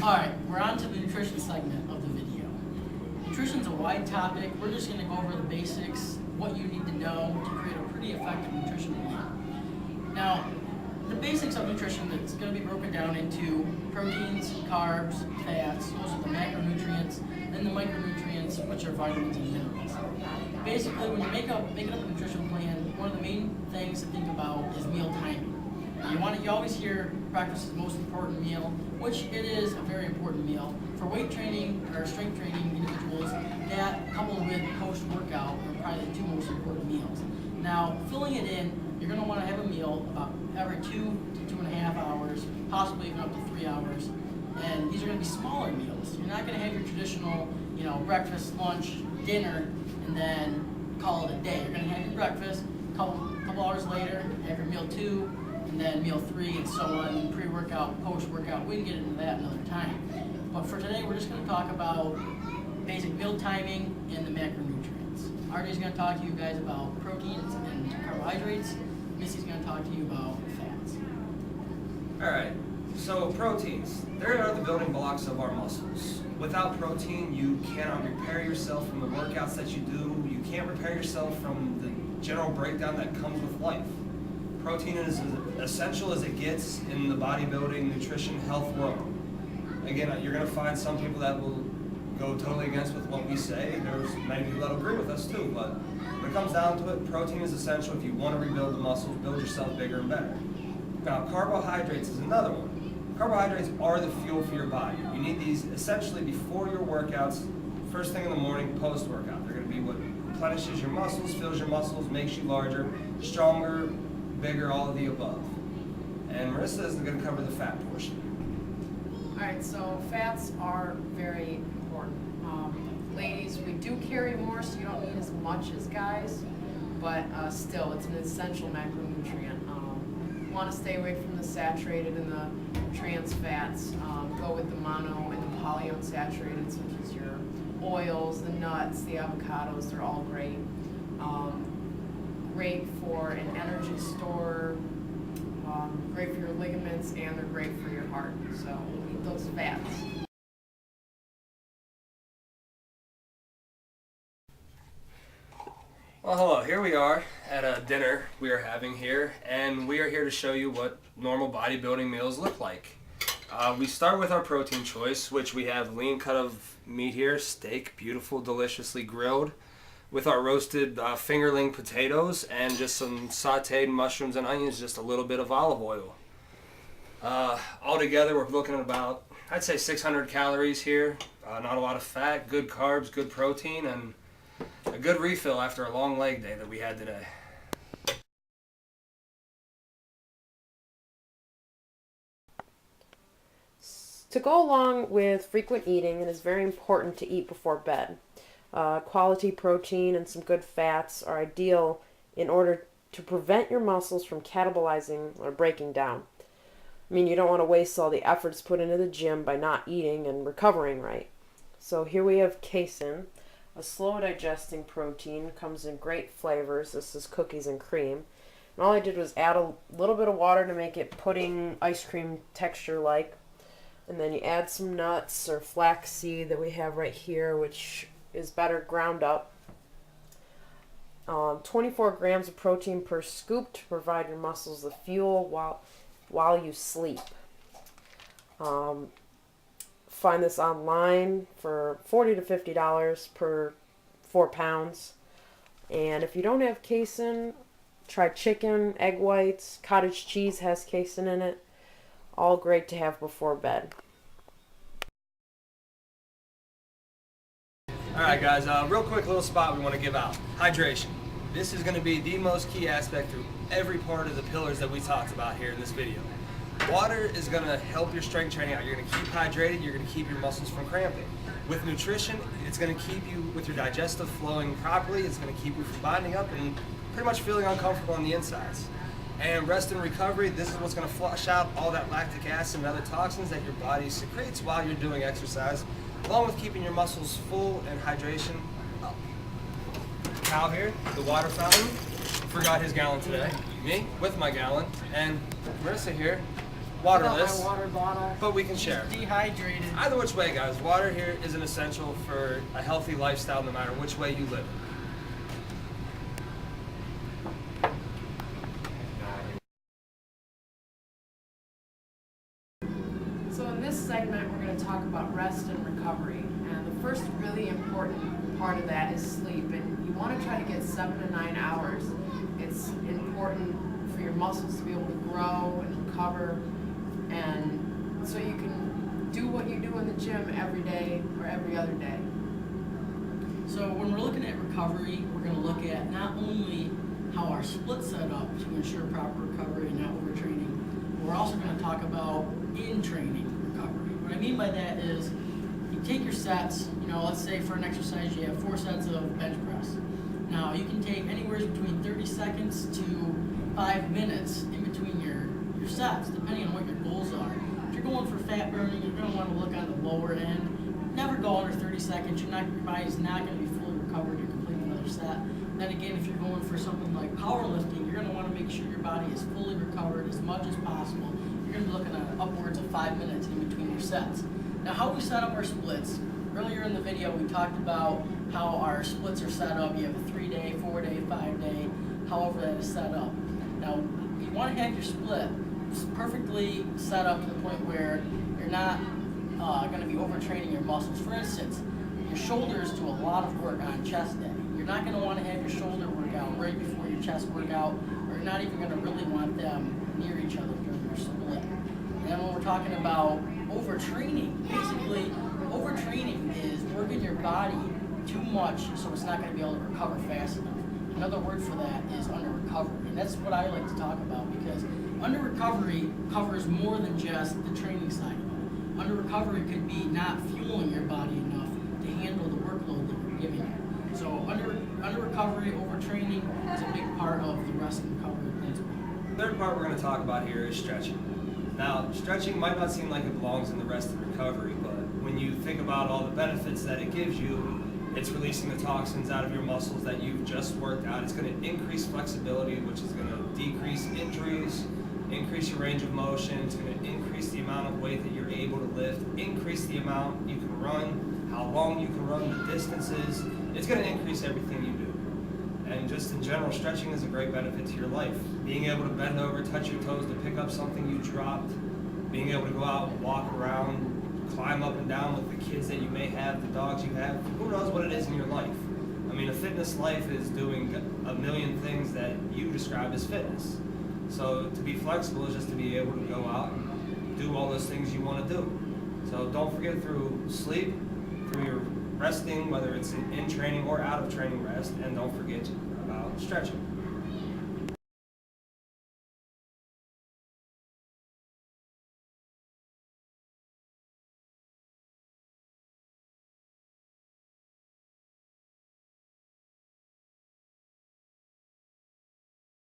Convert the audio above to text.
Alright, we're on to the nutrition segment of the video. Nutrition's a wide topic. We're just going to go over the basics, what you need to know to create a pretty effective nutrition plan. Now, the basics of nutrition is going to be broken down into proteins, carbs, fats, those are the macronutrients, then the micronutrients, which are vitamins and minerals. Basically, when you make up a nutrition plan, one of the main things to think about is meal timing. You always hear breakfast is the most important meal, which it is a very important meal. For weight training or strength training individuals, that coupled with post-workout are probably the two most important meals. Now, filling it in, you're going to want to have a meal about every 2 to 2.5 hours, possibly even up to 3 hours. And these are going to be smaller meals. You're not going to have your traditional, breakfast, lunch, dinner, and then call it a day. You're going to have your breakfast, couple hours later, have your meal 2, and then meal 3, and so on, pre-workout, post-workout. We can get into that another time. But for today, we're just going to talk about basic meal timing and the macronutrients. RJ's going to talk to you guys about proteins and carbohydrates. Missy's going to talk to you about fats. Alright, so proteins. They are the building blocks of our muscles. Without protein, you cannot repair yourself from the workouts that you do. You can't repair yourself from the general breakdown that comes with life. Protein is as essential as it gets in the bodybuilding, nutrition, health world. Again, you're going to find some people that will go totally against with what we say. There's many people that agree with us too, but when it comes down to it, protein is essential if you want to rebuild the muscles, build yourself bigger and better. Now, carbohydrates is another one. Carbohydrates are the fuel for your body. You need these essentially before your workouts, first thing in the morning, post-workout. They're going to be what replenishes your muscles, fills your muscles, makes you larger, stronger, bigger, all of the above. And Marissa is going to cover the fat portion. Alright, so fats are very important. Ladies, we do carry more, so you don't need as much as guys, but still, it's an essential macronutrient. You want to stay away from the saturated and the trans fats. Go with the mono and the polyunsaturated, such as your oils, the nuts, the avocados. They're all great. Great for an energy store, great for your ligaments, and they're great for your heart. So eat those fats. Well, hello, here we are at a dinner we are having here, and we are here to show you what normal bodybuilding meals look like. We start with our protein choice, which we have lean cut of meat here, steak, beautiful, deliciously grilled, with our roasted fingerling potatoes and just some sauteed mushrooms and onions, just a little bit of olive oil. Altogether, we're looking at about, I'd say 600 calories here. Not a lot of fat, good carbs, good protein, and a good refill after a long leg day that we had today. To go along with frequent eating, it is very important to eat before bed. Quality protein and some good fats are ideal in order to prevent your muscles from catabolizing or breaking down. I mean, you don't want to waste all the efforts put into the gym by not eating and recovering right. So here we have casein, a slow digesting protein, comes in great flavors. This is cookies and cream. And all I did was add a little bit of water to make it pudding ice cream texture like. And then you add some nuts or flaxseed that we have right here, which is better ground up. 24 grams of protein per scoop to provide your muscles the fuel while you sleep. Find this online for $40 to $50 per 4 pounds. And if you don't have casein, try chicken, egg whites, cottage cheese has casein in it. All great to have before bed. Alright guys, real quick little spot we want to give out. Hydration. This is going to be the most key aspect through every part of the pillars that we talked about here in this video. Water is going to help your strength training out. You're going to keep hydrated, you're going to keep your muscles from cramping. With nutrition, it's going to keep you with your digestive flowing properly, it's going to keep you from binding up and pretty much feeling uncomfortable on the insides. And rest and recovery, this is what's going to flush out all that lactic acid and other toxins that your body secretes while you're doing exercise, along with keeping your muscles full and hydration up. Cal here, the water fountain, forgot his gallon today. Me, with my gallon. And Marissa here, waterless, Without my water bottle. but we can share. Dehydrated. Either which way, guys, water here is an essential for a healthy lifestyle no matter which way you live. So in this segment, we're going to talk about rest and recovery. And the first really important part of that is sleep. And you want to try to get 7 to 9 hours. It's important for your muscles to be able to grow and recover, and so you can do what you do in the gym every day or every other day. So when we're looking at recovery, we're going to look at not only how our split's set up to ensure proper recovery and not overtraining, but we're also going to talk about in-training recovery. What I mean by that is you take your sets, let's say for an exercise you have 4 sets of bench press. Now you can take anywhere between 30 seconds to 5 minutes in between your sets, depending on what your goals are. If you're going for fat burning, you're going to want to look on the lower end. Never go under 30 seconds. Your body's not going to be fully recovered to complete another set. Then again, if you're going for something like powerlifting, you're going to want to make sure your body is fully recovered as much as possible. You're going to be looking at upwards of 5 minutes in between your sets. Now, how we set up our splits. Earlier in the video, we talked about how our splits are set up. You have a 3-day, 4-day, 5-day, however that is set up. Now, you want to have your split perfectly set up to the point where you're not going to be overtraining your muscles. For instance, your shoulders do a lot of work on chest day. You're not going to want to have your shoulder workout right before your chest workout, or you're not even going to really want them near each other during your split. And then when we're talking about overtraining, basically, overtraining is working your body too much so it's not going to be able to recover fast enough. Another word for that is under recovery, and that's what I like to talk about because under recovery covers more than just the training side of it. Under recovery could be not fueling your body enough to handle the workload that you're giving it. So under recovery, overtraining is a big part of the rest and recovery principle. The third part we're going to talk about here is stretching. Now, stretching might not seem like it belongs in the rest of recovery, but when you think about all the benefits that it gives you, it's releasing the toxins out of your muscles that you've just worked out. It's going to increase flexibility, which is going to decrease injuries, increase your range of motion. It's going to increase the amount of weight that you're able to lift, increase the amount you can run, how long you can run, the distances. It's going to increase everything you do. And just in general, stretching is a great benefit to your life. Being able to bend over, touch your toes to pick up something you dropped, being able to go out and walk around, climb up and down with the kids that you may have, the dogs you have. Who knows what it is in your life? I mean, a fitness life is doing a million things that you describe as fitness. So to be flexible is just to be able to go out and do all those things you want to do. So don't forget through sleep, through your resting, whether it's in training or out of training rest, and don't forget about stretching.